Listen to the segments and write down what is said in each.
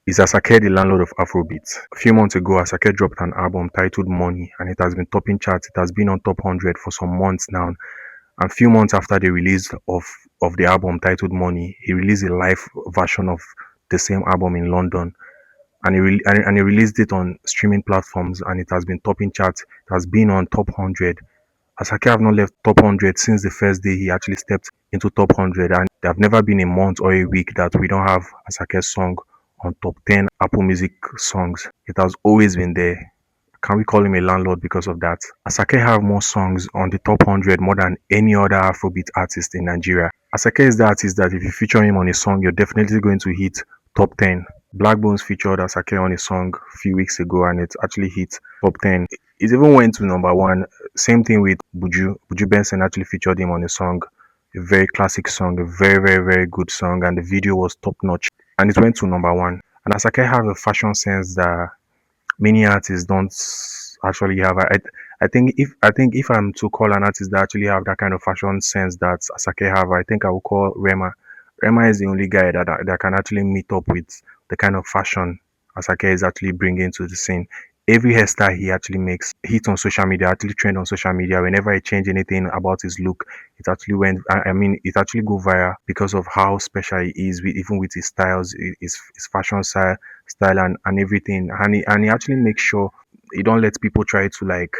is Asake The Landlord of Afrobeat. A few months ago, Asake dropped an album titled Money, and it has been topping charts. It has been on top 100 for some months now. And few months after the release of the album titled Money, he released a live version of the same album in London, and he released it on streaming platforms, and it has been topping charts. It has been on top 100. Asake have not left top 100 since the first day he actually stepped into top 100, and there have never been a month or a week that we don't have Asake's song on top 10 Apple Music songs. It has always been there. Can we call him a landlord because of that? Asake have more songs on the top 100 more than any other Afrobeat artist in Nigeria. Asake is the artist that if you feature him on a song, you're definitely going to hit top 10. Black Bones featured Asake on a song a few weeks ago, and it actually hit top 10. It even went to number one. Same thing with Buju. Buju Benson actually featured him on a song, a very classic song, a very, very, very good song, and the video was top notch. And it went to number one. And Asake have a fashion sense that many artists don't actually have. I think if I'm to call an artist that actually have that kind of fashion sense that Asake have, I think I will call Rema. Rema is the only guy that can actually meet up with the kind of fashion Asake is actually bringing to the scene. Every hairstyle he actually makes hit on social media, actually trend on social media. Whenever I change anything about his look, it actually went. I mean, it actually go viral because of how special he is, even with his styles, his fashion style and everything. And he actually makes sure he don't let people try to like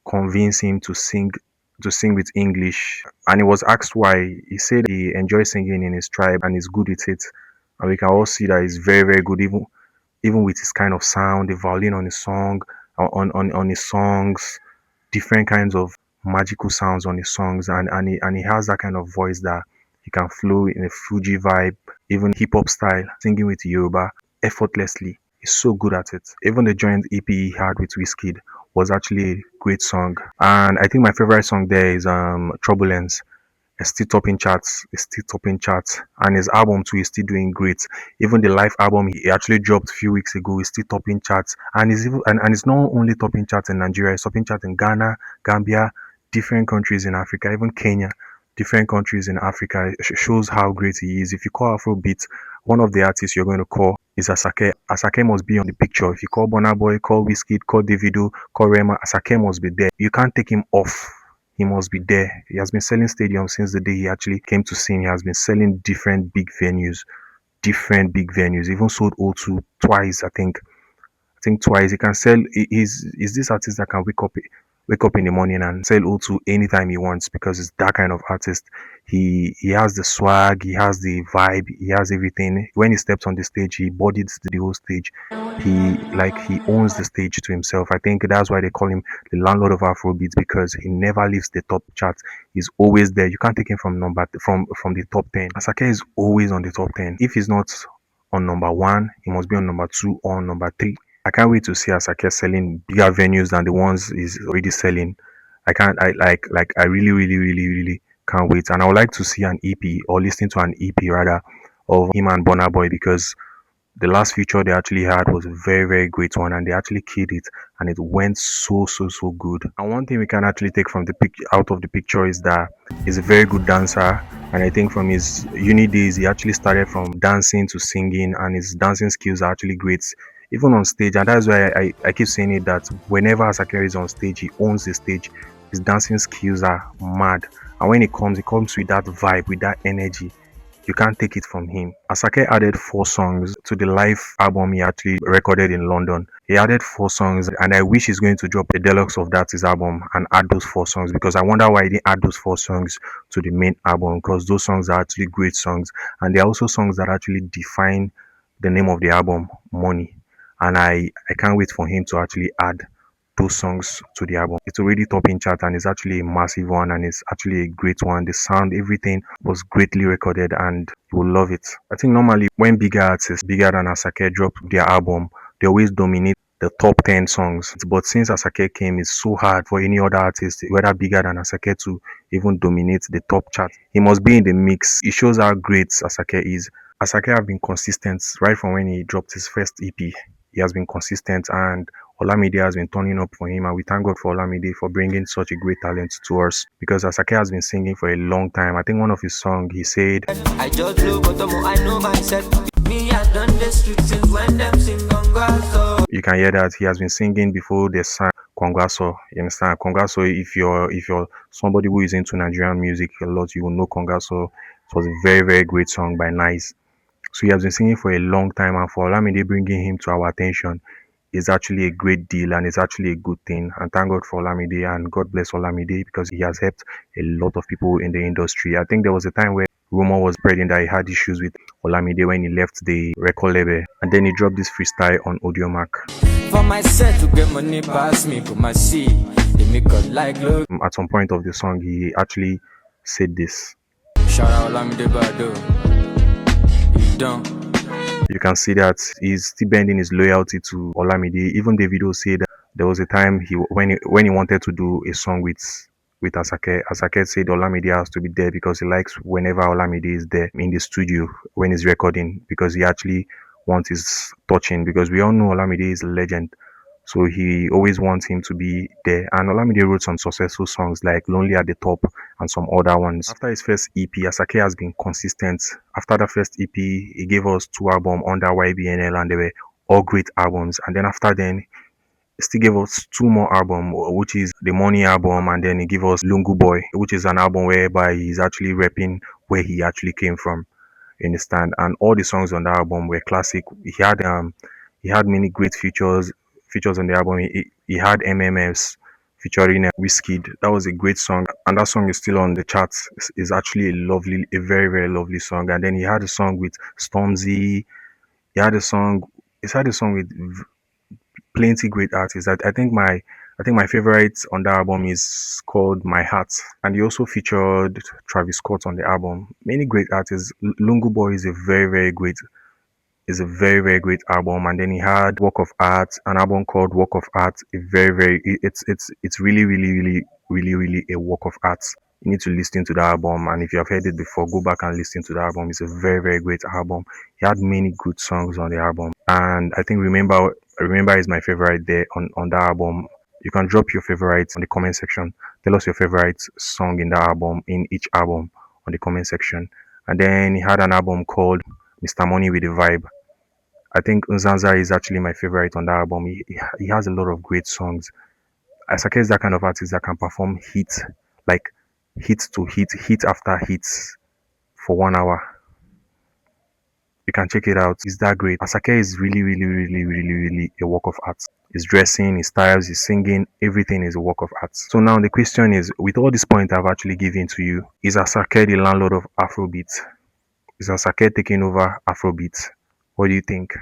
convince him to sing with English. And he was asked why. He said he enjoys singing in his tribe and is good at it. And we can all see that he's very, very good, even with his kind of sound, the violin on his song, on his songs, different kinds of magical sounds on his songs, and he has that kind of voice that he can flow in a Fuji vibe, even hip hop style, singing with Yoruba effortlessly. He's so good at it. Even the joint EP he had with Wizkid was actually a great song. And I think my favorite song there is Turbulence. It's still topping charts. It's still topping charts, and his album too is still doing great. Even the live album he actually dropped a few weeks ago is still topping charts, and it's not only topping charts in Nigeria. It's topping charts in Ghana, Gambia, different countries in Africa, even Kenya, different countries in Africa. It shows how great he is. If you call Afrobeat, one of the artists you're going to call is Asake. Asake must be on the picture. If you call Burna Boy, call Wizkid, call Davido, call Rema, Asake must be there. You can't take him off. He must be there. He has been selling stadiums since the day he actually came to sing. He has been selling different big venues. Even sold O2 twice, I think. I think twice. He can sell. He's this artist that can wake up in the morning and sell O2 anytime he wants because he's that kind of artist. He has the swag. He has the vibe. He has everything. When he steps on the stage, he bodies the whole stage. He owns the stage to himself. I think that's why they call him the landlord of Afrobeats because he never leaves the top charts. He's always there. You can't take him from the top 10. Asake is always on the top 10. If he's not on number one, he must be on number two or on number three. I can't wait to see Asake selling bigger venues than the ones he's already selling. I can't. I really, really, really, really can't wait. And I would like to see an EP or listen to an EP rather of him and Burna Boy because the last feature they actually had was a very, very great one, and they actually killed it, and it went so good. And one thing we can actually take from the out of the picture is that he's a very good dancer, and I think from his uni days he actually started from dancing to singing, and his dancing skills are actually great, even on stage. And that's why I keep saying it that whenever Asake is on stage, he owns the stage. His dancing skills are mad, and when it comes with that vibe, with that energy. You can't take it from him. Asake added 4 songs to the live album he actually recorded in London. He added 4 songs, and I wish he's going to drop a deluxe of that his album and add those 4 songs because I wonder why he didn't add those 4 songs to the main album because those songs are actually great songs, and they're also songs that actually define the name of the album, Money. And I can't wait for him to actually add those songs to the album. It's already topping chart and it's actually a massive one and it's actually a great one. The sound, everything was greatly recorded and you will love it. I think normally when bigger artists, bigger than Asake drop their album, they always dominate the top 10 songs. But since Asake came, it's so hard for any other artist, whether bigger than Asake, to even dominate the top chart. He must be in the mix. It shows how great Asake is. Asake have been consistent right from when he dropped his first EP. he has been consistent, and Olamide has been turning up for him, and we thank God for Olamide for bringing such a great talent to us, because Asake has been singing for a long time. I think one of his songs he said, I just blow bottom, I know myself. Me, I done the streets since when them sing Congaso. You can hear that he has been singing before they sang Congaso. You understand? Congaso, if you're somebody who is into Nigerian music a lot, you will know Congaso. It was a very, very great song by Nice. So he has been singing for a long time, and for Olamide bringing him to our attention is actually a great deal, and it's actually a good thing. And thank God for Olamide, and God bless Olamide, because he has helped a lot of people in the industry. I think there was a time where rumor was spreading that he had issues with Olamide when he left the record label, and then he dropped this freestyle on Audiomack. For my set to get money pass me, put my seat, they make up like look. At some point of the song, he actually said this. Shout out Olamide Bado. You don't. You can see that he's still bending his loyalty to Olamide. Even the video said that there was a time when he wanted to do a song with Asake. Asake said Olamide has to be there because he likes whenever Olamide is there in the studio when he's recording, because he actually wants his touching, because we all know Olamide is a legend. So he always wants him to be there. And Olamide wrote some successful songs like Lonely at the Top and some other ones. After his first EP, Asake has been consistent. After the first EP, he gave us 2 albums under YBNL, and they were all great albums. And then after then, he still gave us 2 more albums, which is the Money album, and then he gave us Lungu Boy, which is an album whereby he's actually repping where he actually came from. You understand? And all the songs on the album were classic. He had many great features on the album. He had MMS featuring Wizkid. That was a great song, and that song is still on the charts. It's actually a very, very lovely song. And then he had a song with Stormzy. He had a song. He's had a song with plenty great artists. I think my favorite on the album is called My Heart, and he also featured Travis Scott on the album. Many great artists. Lungu Boy is a very, very great album. And then he had Work of Art, an album called Work of Art. A very, very it's really, really, really, really, really a work of art. You need to listen to the album, and if you have heard it before, go back and listen to the album. It's a very, very great album. He had many good songs on the album, and I think Remember is my favorite there on the album. You can drop your favorites on the comment section. Tell us your favorite song in each album on the comment section. And then he had an album called Mr. Money with a Vibe. I think Nzanza is actually my favorite on the album. He has a lot of great songs. Asake is that kind of artist that can perform hit, like hit to hit after hits for 1 hour. You can check it out. It's that great. Asake is really, really, really, really, really a work of art. His dressing, his styles, his singing, everything is a work of art. So now the question is, with all these points I've actually given to you, is Asake the landlord of Afrobeat? Is Asake taking over Afrobeat? What do you think?